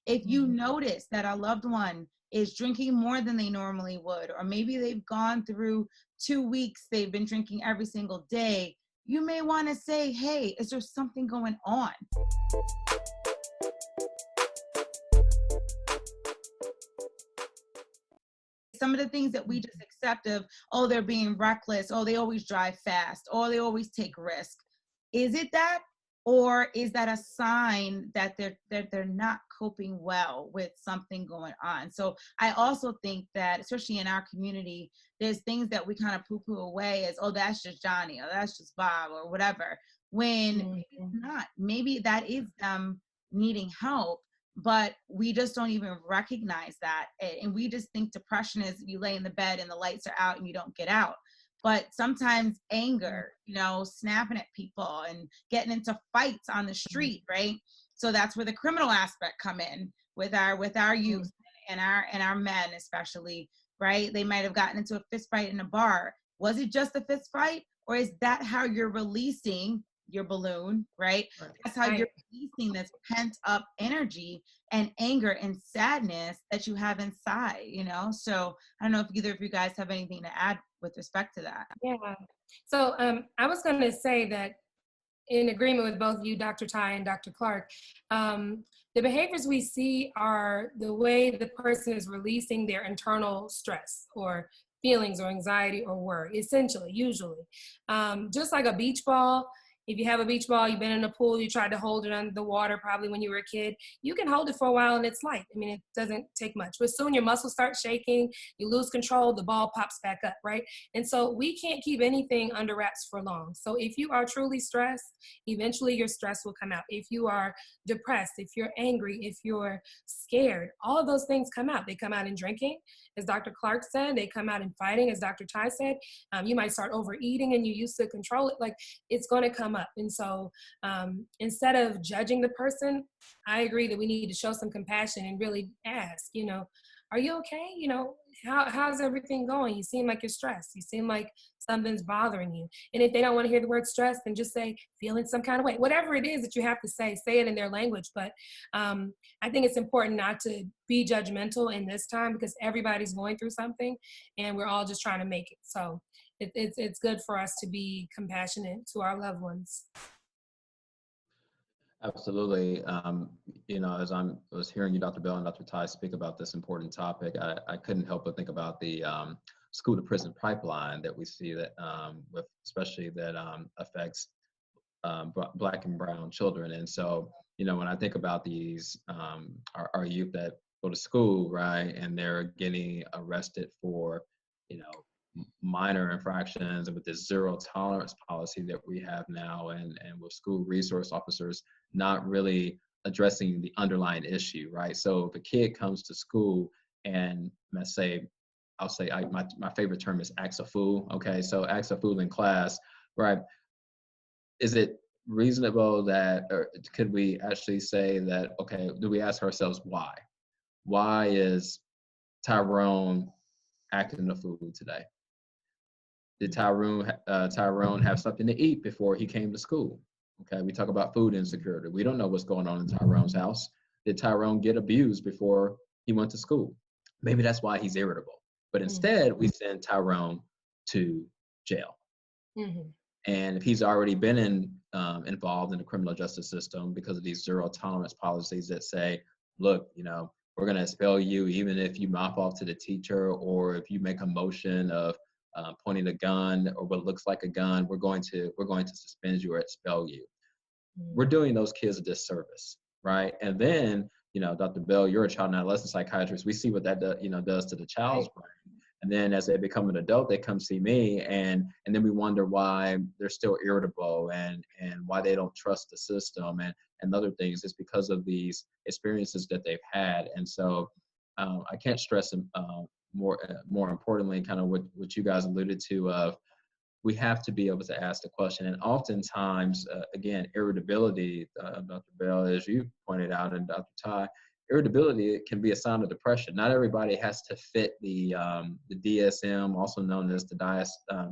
If you notice that a loved one is drinking more than they normally would, or maybe they've gone through 2 weeks, they've been drinking every single day, you may want to say, hey, is there something going on? Some of the things that we just accept of, oh, they're being reckless, oh, they always drive fast, oh, they always take risks. Is it that? Or is that a sign that they're not coping well with something going on? So I also think that, especially in our community, there's things that we kind of poo-poo away as, oh, that's just Johnny, or that's just Bob, or whatever, when maybe it's not. Maybe that is them needing help, but we just don't even recognize that. And we just think depression is you lay in the bed and the lights are out and you don't get out. But sometimes anger, snapping at people and getting into fights on the street, right? So that's where the criminal aspect come in with our youth and our men especially, right? They might have gotten into a fist fight in a bar. Was it just a fist fight, or is that how you're releasing your balloon, right? That's how you're releasing this pent up energy and anger and sadness that you have inside, So I don't know if either of you guys have anything to add with respect to that. Yeah. So I was going to say that in agreement with both you, Dr. Ty and Dr. Clark, the behaviors we see are the way the person is releasing their internal stress or feelings or anxiety or worry, essentially, usually. Just like a beach ball. If you have a beach ball, you've been in a pool, you tried to hold it under the water probably when you were a kid, you can hold it for a while and it's light. I mean, it doesn't take much. But soon your muscles start shaking, you lose control, the ball pops back up, right? And so we can't keep anything under wraps for long. So if you are truly stressed, eventually your stress will come out. If you are depressed, if you're angry, if you're scared, all of those things come out. They come out in drinking, as Dr. Clark said, they come out in fighting, as Dr. Ty said. You might start overeating and you used to control it. Like, it's going to come up. And so instead of judging the person, I agree that we need to show some compassion and really ask, are you okay? How's everything going? You seem like you're stressed. You seem like something's bothering you. And if they don't want to hear the word stress, then just say, feeling some kind of way. Whatever it is that you have to say it in their language. But I think it's important not to be judgmental in this time, because everybody's going through something and we're all just trying to make it. So it's good for us to be compassionate to our loved ones. Absolutely. As I was hearing you, Dr. Bell and Dr. Ty, speak about this important topic, I couldn't help but think about the school to prison pipeline that we see that especially that affects Black and brown children. And so, when I think about these, our youth that go to school, right, and they're getting arrested for, minor infractions, and with this zero tolerance policy that we have now, and with school resource officers not really addressing the underlying issue, right? So if a kid comes to school and my favorite term is acts a fool, okay? So acts a fool in class, right? Is it reasonable that, or could we actually say that, okay, do we ask ourselves why? Why is Tyrone acting a fool today? Did Tyrone have something to eat before he came to school? Okay, we talk about food insecurity. We don't know what's going on in Tyrone's house. Did Tyrone get abused before he went to school? Maybe that's why he's irritable. But instead, we send Tyrone to jail. And if he's already been involved in the criminal justice system because of these zero tolerance policies that say, look, we're going to expel you even if you mouth off to the teacher, or if you make a motion of pointing a gun or what looks like a gun, we're going to suspend you or expel you. We're doing those kids a disservice, right? And then, Dr. Bell, you're a child and adolescent psychiatrist. We see what that does to the child's brain. And then as they become an adult, they come see me, and then we wonder why they're still irritable and why they don't trust the system and other things. It's because of these experiences that they've had. And so I can't stress more importantly, kind of what you guys alluded to, of we have to be able to ask the question. And oftentimes, again, irritability, Dr. Bell, as you pointed out, and Dr. Ty, irritability can be a sign of depression. Not everybody has to fit the DSM, also known as the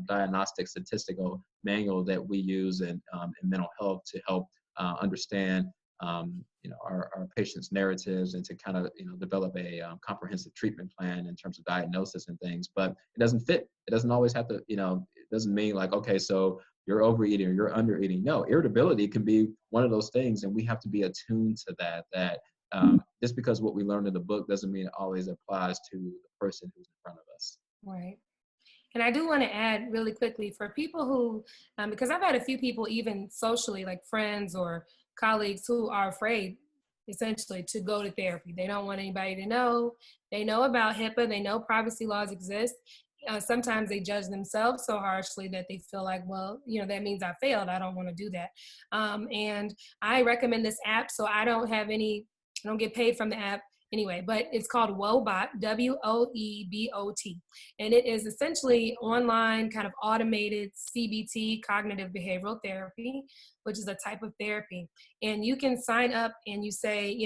Diagnostic Statistical Manual that we use in mental health to help understand our patients' narratives and to kind of, develop a comprehensive treatment plan in terms of diagnosis and things. But it doesn't fit. It doesn't always have to, it doesn't mean like, okay, so you're overeating or you're undereating. No, irritability can be one of those things, and we have to be attuned to that. Just because what we learned in the book doesn't mean it always applies to the person who's in front of us. Right. And I do want to add really quickly for people who, because I've had a few people, even socially, like friends or colleagues, who are afraid essentially to go to therapy. They don't want anybody to know. They know about HIPAA. They know privacy laws exist. Sometimes they judge themselves so harshly that they feel like, well, that means I failed. I don't want to do that. And I recommend this app. So I don't get paid from the app anyway, but it's called Woebot, WOEBOT. And it is essentially online kind of automated CBT, cognitive behavioral therapy, which is a type of therapy. And you can sign up and you say,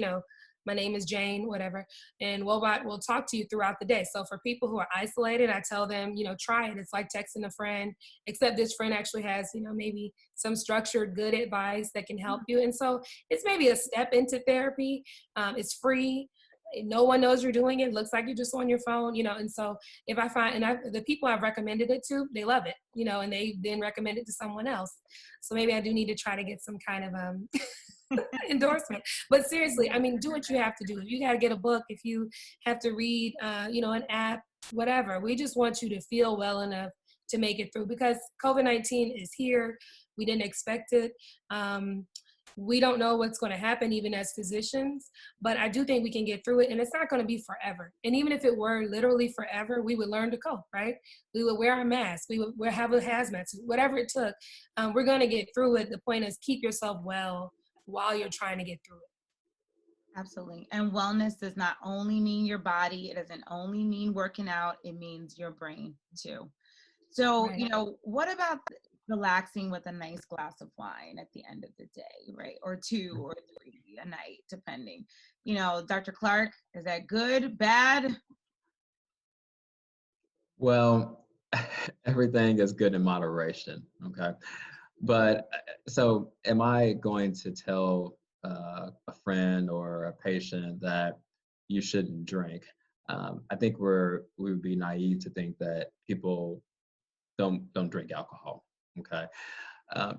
my name is Jane, whatever, and Woebot will talk to you throughout the day. So for people who are isolated, I tell them, try it. It's like texting a friend, except this friend actually has, maybe some structured good advice that can help you. And so it's maybe a step into therapy. It's free. No one knows you're doing it. It looks like you're just on your phone, and so if I find, the people I've recommended it to, they love it, and they then recommend it to someone else. So maybe I do need to try to get some kind of endorsement. But seriously, do what you have to do. If you got to get a book, if you have to read, an app, whatever, we just want you to feel well enough to make it through, because COVID-19 is here. We didn't expect it. We don't know what's going to happen even as physicians, but I do think we can get through it, and it's not going to be forever. And even if it were literally forever, we would learn to cope, right? We would wear our masks, we would have a hazmat suit, whatever it took. We're going to get through it. The point is, keep yourself well while you're trying to get through it. Absolutely. And wellness does not only mean your body. It doesn't only mean working out. It means your brain too. So, Right. what about relaxing with a nice glass of wine at the end of the day, right? Or 2 or 3 a night, depending. Dr. Clark, is that good, bad? Well, everything is good in moderation. Okay. But so am I going to tell a friend or a patient that you shouldn't drink? I think we would be naive to think that people don't drink alcohol. Okay.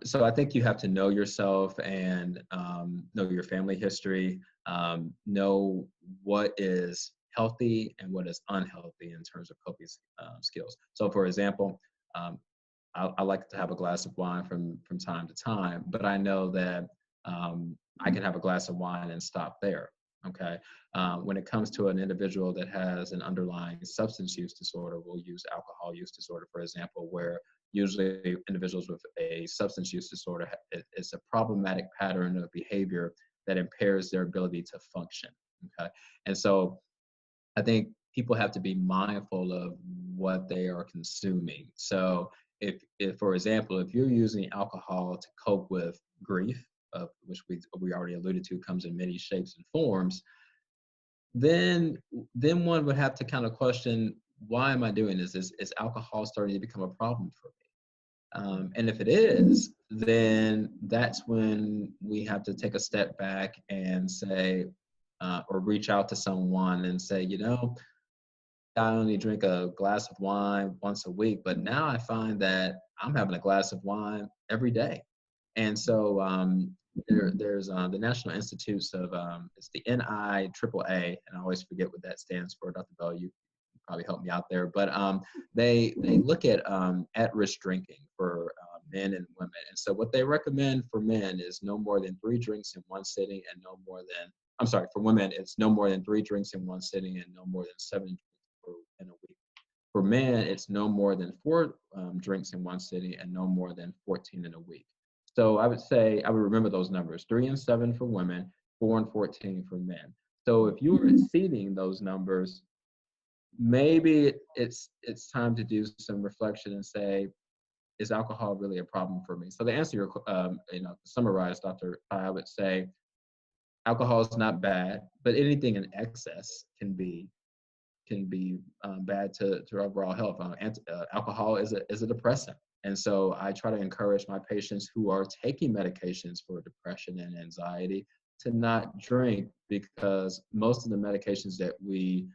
So I think you have to know yourself and know your family history, know what is healthy and what is unhealthy in terms of coping skills. So for example, I like to have a glass of wine from time to time, but I know that I can have a glass of wine and stop there. Okay. When it comes to an individual that has an underlying substance use disorder, we'll use alcohol use disorder, for example, where usually individuals with a substance use disorder, it's a problematic pattern of behavior that impairs their ability to function. Okay. And so I think people have to be mindful of what they are consuming. So if for example, if you're using alcohol to cope with grief, which we already alluded to comes in many shapes and forms, then one would have to kind of question, why am I doing this? Is alcohol starting to become a problem for me? And if it is, then that's when we have to take a step back and say, or reach out to someone and say, I only drink a glass of wine once a week, but now I find that I'm having a glass of wine every day. And so there's the National Institutes of, it's the NIAAA, and I always forget what that stands for. Dr. Bell, you probably help me out there, but they look at risk drinking for men and women. And so what they recommend for men is no more than 3 drinks in one sitting, and for women, it's no more than 3 drinks in one sitting and no more than 7 drinks in a week. For men, it's no more than 4 drinks in one sitting and no more than 14 in a week. So I would remember those numbers: 3 and 7 for women, 4 and 14 for men. So if you're exceeding those numbers, maybe it's time to do some reflection and say, is alcohol really a problem for me? So to answer your, to summarize, Dr. I would say alcohol is not bad, but anything in excess can be bad to overall health. Alcohol is a depressant. And so I try to encourage my patients who are taking medications for depression and anxiety to not drink because most of the medications that we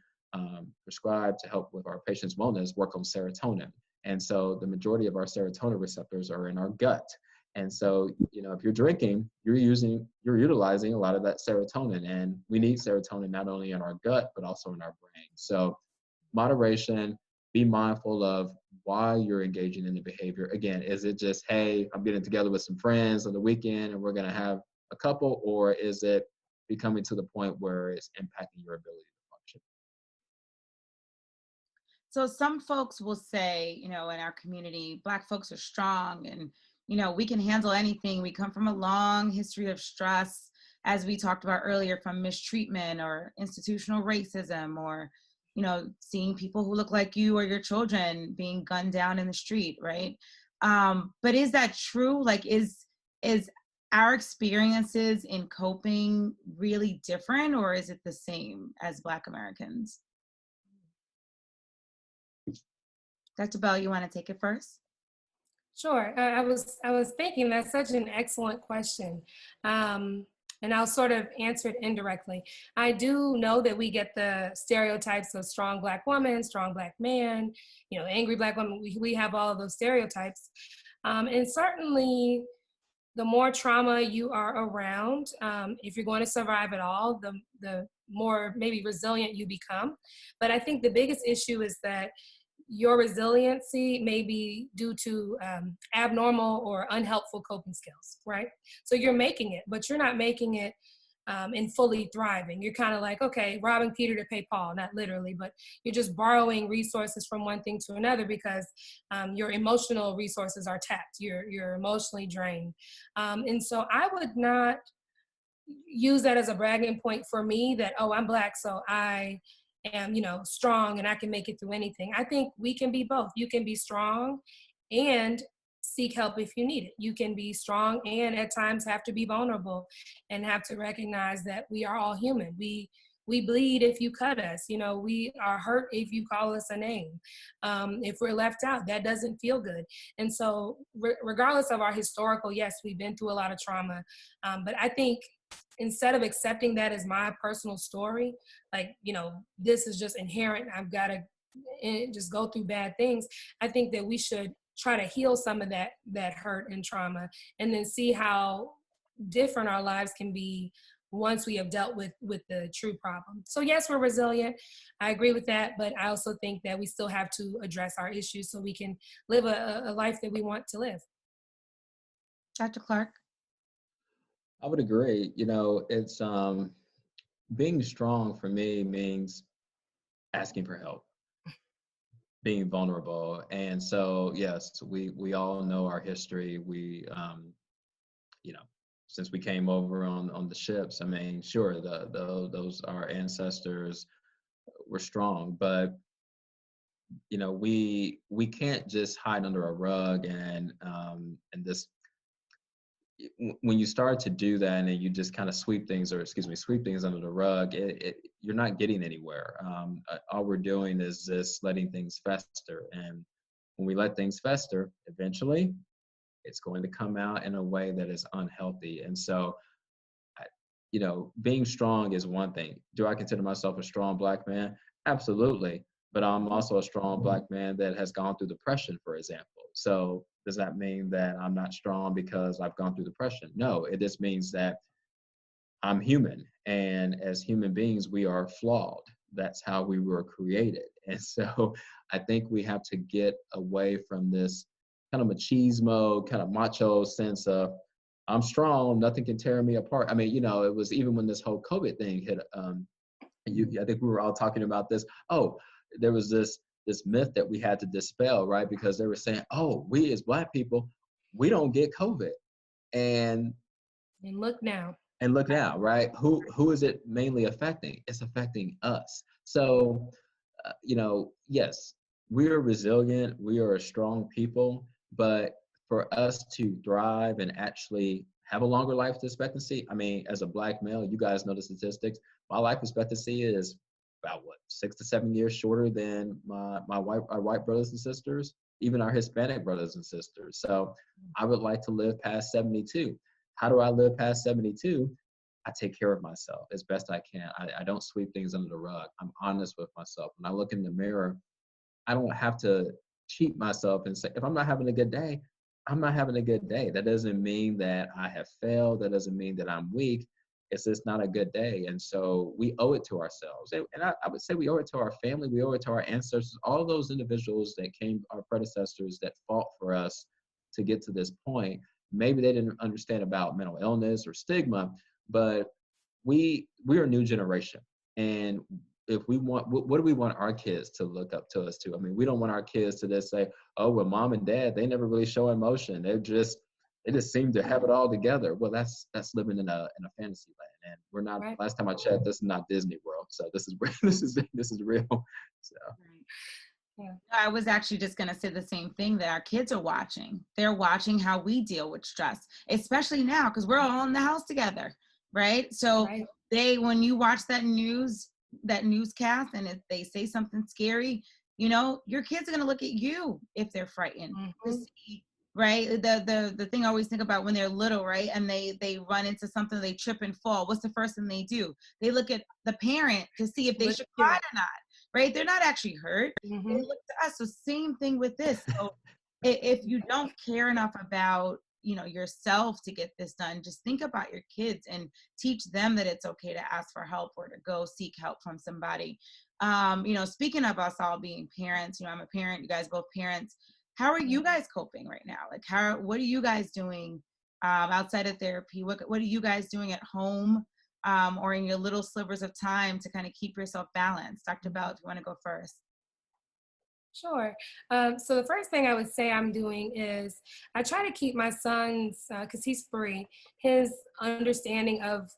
prescribe to help with our patients' wellness work on serotonin. And so the majority of our serotonin receptors are in our gut. And so, you know, if you're drinking, you're utilizing a lot of that serotonin, and we need serotonin not only in our gut, but also in our brain. So moderation, be mindful of why you're engaging in the behavior. Again, is it just, hey, I'm getting together with some friends on the weekend and we're going to have a couple, or is it becoming to the point where it's impacting your ability to function? So some folks will say, you know, in our community, Black folks are strong and, you know, we can handle anything. We come from a long history of stress, as we talked about earlier, from mistreatment or institutional racism, or, you know, seeing people who look like you or your children being gunned down in the street, right? But is that true? Like, is our experiences in coping really different, or is it the same as Black Americans? Dr. Bell, you want to take it first? Sure. I was thinking that's such an excellent question. And I'll sort of answer it indirectly. I do know that we get the stereotypes of strong Black woman, strong Black man, you know, angry Black woman. We have all of those stereotypes. And certainly the more trauma you are around, if you're going to survive at all, the more maybe resilient you become. But I think the biggest issue is that your resiliency may be due to abnormal or unhelpful coping skills, right? So you're making it, but you're not making it in fully thriving. You're kind of like, okay, robbing Peter to pay Paul, not literally, but you're just borrowing resources from one thing to another because your emotional resources are tapped. You're emotionally drained. And so I would not use that as a bragging point for me that, oh, I'm Black, so I am, you know, strong and I can make it through anything. I think we can be both. You can be strong and seek help if you need it. You can be strong and at times have to be vulnerable and have to recognize that we are all human. We bleed if you cut us. You know, we are hurt if you call us a name. If we're left out, that doesn't feel good. And so regardless of our historical, yes, we've been through a lot of trauma. But I think instead of accepting that as my personal story, like, you know, this is just inherent, I've got to just go through bad things, I think that we should try to heal some of that hurt and trauma and then see how different our lives can be once we have dealt with the true problem. So yes, we're resilient. I agree with that, but I also think that we still have to address our issues so we can live a life that we want to live. Dr. Clark? I would agree. You know, it's being strong for me means asking for help, being vulnerable. And so, yes, we all know our history. We, you know, since we came over on the ships, I mean, sure, those our ancestors were strong, but you know, we can't just hide under a rug and this. When you start to do that and you just kind of sweep things under the rug, you're not getting anywhere. All we're doing is just letting things fester. And when we let things fester, eventually it's going to come out in a way that is unhealthy. And so, you know, being strong is one thing. Do I consider myself a strong Black man? Absolutely. But I'm also a strong Black man that has gone through depression, for example. So does that mean that I'm not strong because I've gone through depression? No, it just means that I'm human. And as human beings, we are flawed. That's how we were created. And so I think we have to get away from this kind of machismo, kind of macho sense of, I'm strong, nothing can tear me apart. I mean, you know, it was even when this whole COVID thing hit, I think we were all talking about this. Oh, there was this myth that we had to dispel, right? Because they were saying, oh, we as Black people, we don't get COVID. And look now. And look now, right? Who is it mainly affecting? It's affecting us. So, you know, yes, we are resilient. We are a strong people. But for us to thrive and actually have a longer life expectancy, I mean, as a Black male, you guys know the statistics. My life expectancy is about 6 to 7 years shorter than our white brothers and sisters, even our Hispanic brothers and sisters. So I would like to live past 72. How do I live past 72? I take care of myself as best I can. I don't sweep things under the rug. I'm honest with myself. When I look in the mirror, I don't have to cheat myself and say, if I'm not having a good day, I'm not having a good day. That doesn't mean that I have failed. That doesn't mean that I'm weak. It's just not a good day. And so we owe it to ourselves. And I would say we owe it to our family. We owe it to our ancestors, all those individuals that came, our predecessors that fought for us to get to this point. Maybe they didn't understand about mental illness or stigma, but we're a new generation. And if we want, what do we want our kids to look up to us to? I mean, we don't want our kids to just say, oh, well, mom and dad, they never really show emotion. They just seem to have it all together. Well, that's living in a fantasy land. And we're not, Right. last time I checked, this is not Disney World. So this is this is real. So Yeah. I was actually just going to say the same thing, that our kids are watching. They're watching how we deal with stress, especially now because we're all in the house together, right? So Right. when you watch that newscast, and if they say something scary, your kids are going to look at you if they're frightened to see, right? The thing I always think about when they're little, right? And they run into something, they trip and fall. What's the first thing they do? They look at the parent to see if they should cry or not, right? They're not actually hurt. They look to us. So same thing with this. So if you don't care enough about yourself to get this done, just think about your kids and teach them that it's okay to ask for help or to go seek help from somebody. Speaking of us all being parents, I'm a parent, you guys both parents. How are you guys coping right now? Like, what are you guys doing outside of therapy? What are you guys doing at home or in your little slivers of time to kind of keep yourself balanced? Dr. Bell, if you want to go first. Sure. So the first thing I would say I'm doing is I try to keep my son's, because he's 3, his understanding of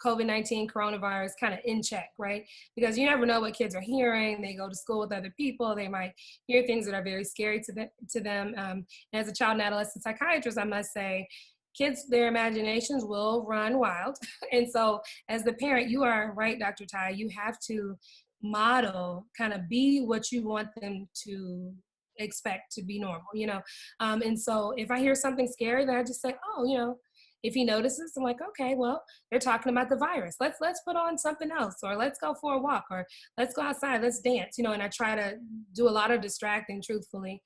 COVID-19 coronavirus kind of in check, right? Because you never know what kids are hearing. They go to school with other people. They might hear things that are very scary to them. As a child and adolescent psychiatrist, I must say, kids, their imaginations will run wild. And so as the parent, you are right, Dr. Ty, you have to model, kind of be what you want them to expect to be normal, and so if I hear something scary, then I just say, oh, if he notices, I'm like, okay, well, they're talking about the virus, let's put on something else, or let's go for a walk, or let's go outside, let's dance, and I try to do a lot of distracting, truthfully.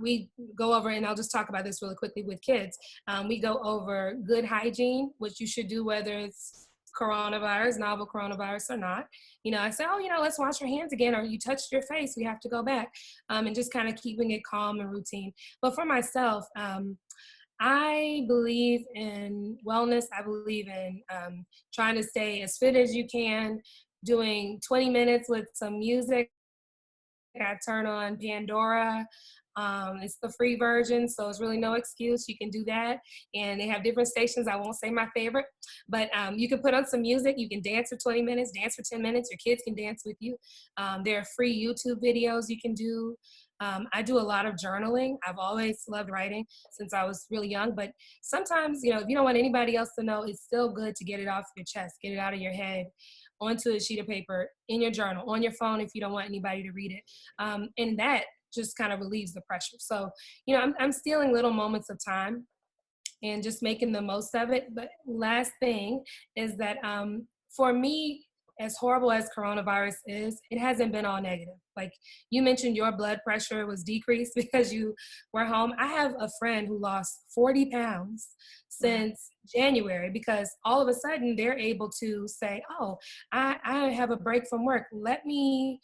We go over, and I'll just talk about this really quickly with kids. We go over good hygiene, which you should do whether it's coronavirus, novel coronavirus or not. I say, let's wash our hands again, or you touched your face, we have to go back, and just kind of keeping it calm and routine. But for myself, I believe in wellness. I believe in trying to stay as fit as you can, doing 20 minutes with some music. I turn on Pandora. It's the free version, so it's really no excuse. You can do that. And they have different stations. I won't say my favorite, but you can put on some music. You can dance for 20 minutes, dance for 10 minutes. Your kids can dance with you. There are free YouTube videos you can do. I do a lot of journaling. I've always loved writing since I was really young, but sometimes, if you don't want anybody else to know, it's still good to get it off your chest, get it out of your head, onto a sheet of paper, in your journal, on your phone if you don't want anybody to read it. And that just kind of relieves the pressure. So, I'm stealing little moments of time and just making the most of it. But last thing is that for me, as horrible as coronavirus is, it hasn't been all negative. Like you mentioned, your blood pressure was decreased because you were home. I have a friend who lost 40 pounds since January because all of a sudden they're able to say, oh, I have a break from work. Let me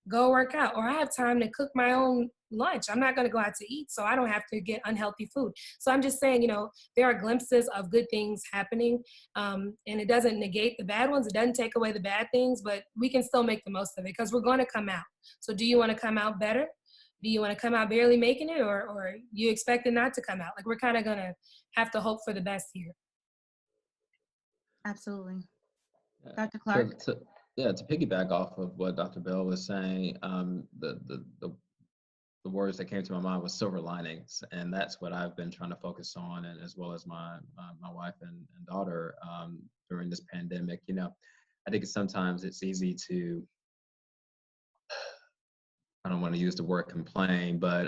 go work out, or I have time to cook my own lunch. I'm not going to go out to eat, so I don't have to get unhealthy food. So I'm just saying, there are glimpses of good things happening, and it doesn't negate the bad ones. It doesn't take away the bad things, but we can still make the most of it because we're going to come out. So do you want to come out better? Do you want to come out barely making it, or you expect it not to come out? Like we're kind of going to have to hope for the best here. Absolutely. Yeah. Dr. Clark? To piggyback off of what Dr. Bell was saying, the words that came to my mind was silver linings, and that's what I've been trying to focus on, and as well as my wife and daughter during this pandemic. I think sometimes it's easy to don't want to use the word complain, but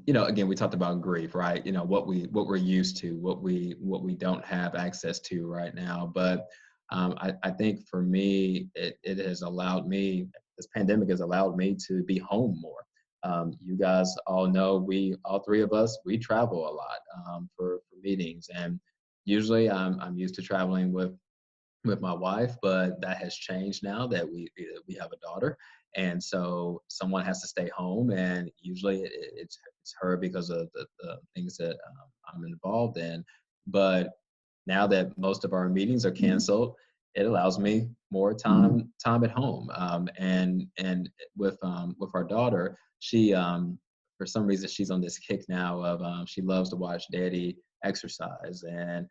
you know, again, we talked about grief, right? You know, what we're used to, what we don't have access to right now. But I think for me, it has allowed me, this pandemic has allowed me to be home more. You guys all know, all three of us, we travel a lot for meetings, and usually I'm used to traveling with my wife, but that has changed now that we have a daughter, and so someone has to stay home, and usually it's her because of the things that I'm involved in. But now that most of our meetings are canceled, it allows me more time at home. And with our daughter, she for some reason she's on this kick now of she loves to watch daddy exercise, and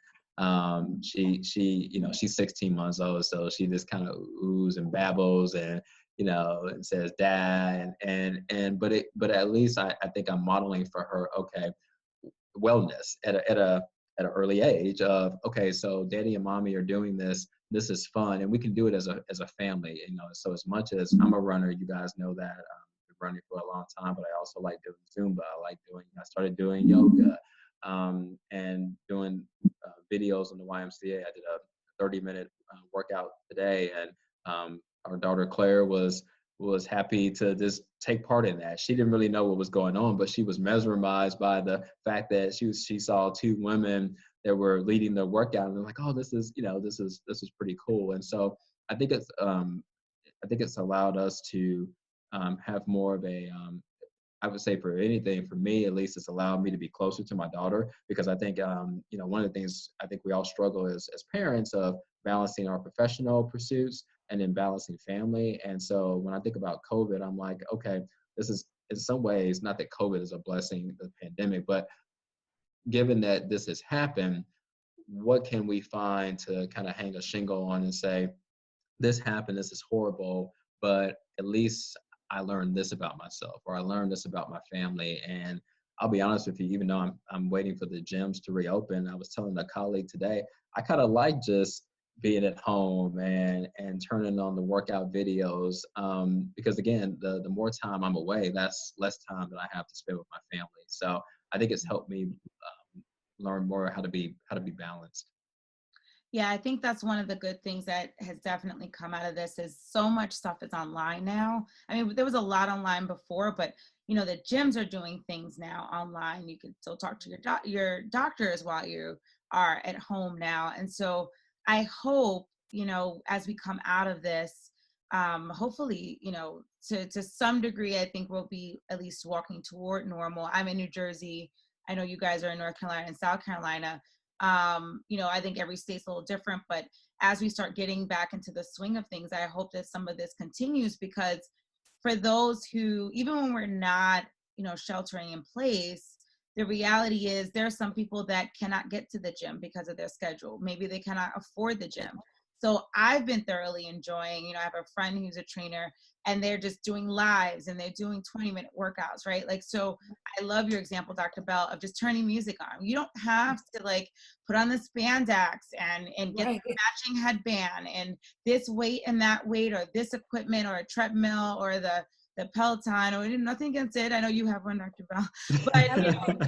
she you know, she's 16 months old, so she just kind of oohs and babbles, and you know, and says dad, and but at least I think I'm modeling for her, okay, wellness at an early age of, okay, so daddy and mommy are doing this, this is fun, and we can do it as a family, you know. So as much as I'm a runner, you guys know that, I've been running for a long time, but I also like doing Zumba. I started doing yoga, and doing videos on the YMCA. I did a 30-minute workout today, and our daughter Claire was happy to just take part in that. She didn't really know what was going on, but she was mesmerized by the fact that she saw two women that were leading the workout, and they're like, oh, this is, you know, this is pretty cool. And so I think it's allowed us to have more of a I would say, for anything, for me at least, it's allowed me to be closer to my daughter, because I think, you know, one of the things I think we all struggle as parents of balancing our professional pursuits and then balancing family. And so when I think about COVID, I'm like, okay, this is in some ways, not that COVID is a blessing, the pandemic, but given that this has happened, what can we find to kind of hang a shingle on and say, this happened, this is horrible, but at least I learned this about myself, or I learned this about my family. And I'll be honest with you, even though I'm waiting for the gyms to reopen, I was telling a colleague today, I kind of like just being at home and turning on the workout videos, because again, the more time I'm away, that's less time that I have to spend with my family. So I think it's helped me learn more how to be balanced. Yeah, I think that's one of the good things that has definitely come out of this is so much stuff is online now. I mean, there was a lot online before, but you know, the gyms are doing things now online. You can still talk to your doctors while you are at home now. And so I hope, you know, as we come out of this, hopefully, you know, to some degree, I think we'll be at least walking toward normal. I'm in New Jersey. I know you guys are in North Carolina and South Carolina. You know, I think every state's a little different, but as we start getting back into the swing of things, I hope that some of this continues, because for those who, even when we're not, you know, sheltering in place, the reality is there are some people that cannot get to the gym because of their schedule. Maybe they cannot afford the gym. So I've been thoroughly enjoying, you know, I have a friend who's a trainer, and they're just doing lives and they're doing 20-minute workouts, right? Like, so I love your example, Dr. Bell, of just turning music on. You don't have to like put on the spandex and get Right. the matching headband and this weight and that weight, or this equipment, or a treadmill, or the Peloton, or nothing against it. I know you have one, Dr. Bell, but you know,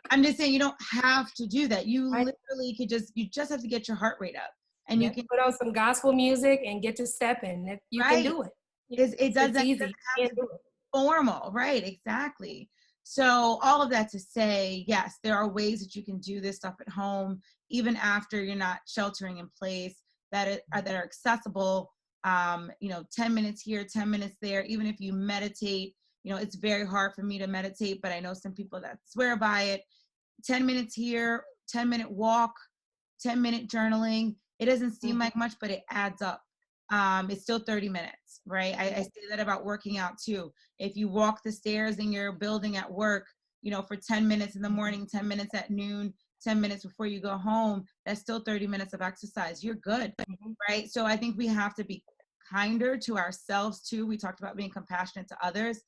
I'm just saying you don't have to do that. You Right. literally could you just have to get your heart rate up, and you Yep. can, Put on some gospel music and get to stepping. You can right. do it. It It's doesn't easy. You have can to do be it. formal, right? Exactly. So all of that to say, yes, there are ways that you can do this stuff at home, even after you're not sheltering in place, that are accessible. You know, 10 minutes here, 10 minutes there. Even if you meditate, you know, it's very hard for me to meditate, but I know some people that swear by it. 10 minutes here, 10-minute walk, 10-minute journaling. It doesn't seem like much, but it adds up. It's still 30 minutes, right? I say that about working out too. If you walk the stairs in your building at work, you know, for 10 minutes in the morning, 10 minutes at noon, 10 minutes before you go home, that's still 30 minutes of exercise. You're good, right? So I think we have to be kinder to ourselves too. We talked about being compassionate to others.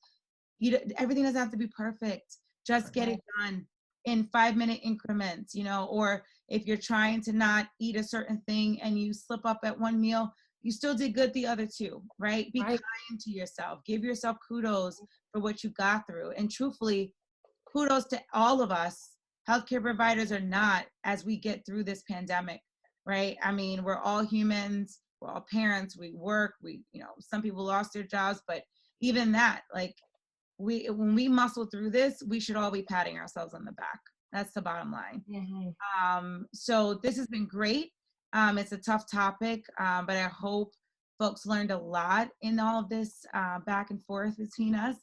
Everything doesn't have to be perfect. Just get it done in 5-minute increments, you know, or if you're trying to not eat a certain thing and you slip up at one meal, you still did good the other two, right? Be Right. kind to yourself. Give yourself kudos for what you got through. And truthfully, kudos to all of us, healthcare providers or not, as we get through this pandemic, right? I mean, we're all humans, we're all parents, we work, some people lost their jobs, but even that, like, when we muscle through this, we should all be patting ourselves on the back. That's the bottom line. So this has been great. It's a tough topic, but I hope folks learned a lot in all of this back and forth between us.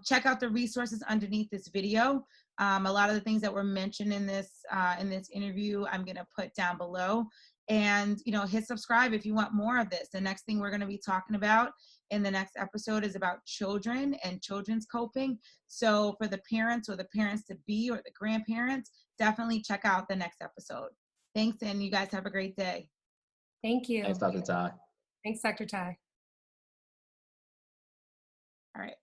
Check out the resources underneath this video. A lot of the things that were mentioned in this interview, I'm going to put down below. And, hit subscribe if you want more of this. The next thing we're going to be talking about in the next episode is about children and children's coping. So for the parents or the parents to be or the grandparents, definitely check out the next episode. Thanks, and you guys have a great day. Thank you. Thanks, Dr. Ty. Thanks, Dr. Ty. All right.